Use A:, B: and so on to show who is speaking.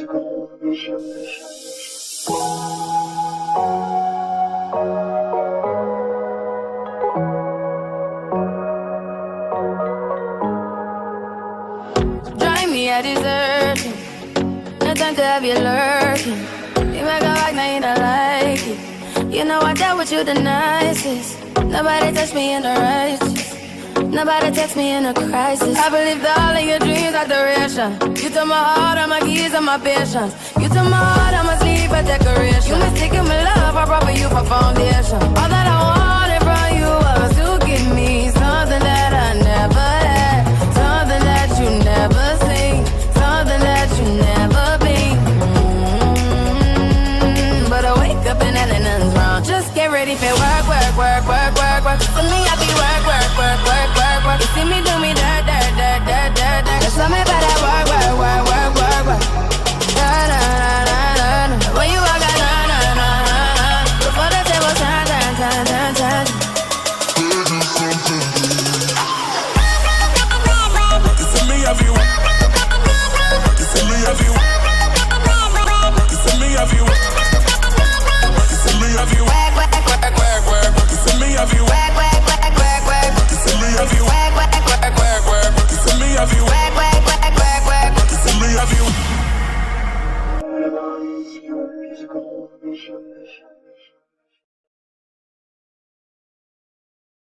A: Drive me a desertion. No time to have you lurking. You make a like, now you don't like it. You know I dealt with you the nicest. Nobody touched me in the righteous. Nobody text me in a crisis. I believed all of your dreams are duration. You took my heart, all my keys, and my patience. You took my heart, I must leave a decoration. You mistaken my love, I brought for you for foundation. All that I wanted from you was to give me something that I never had, something that you never seen, something that you never been. But I wake up and nothing's wrong. Just get ready for work, work, work, work, work, work. For me, I be work, work, work, work, work, work. You see me do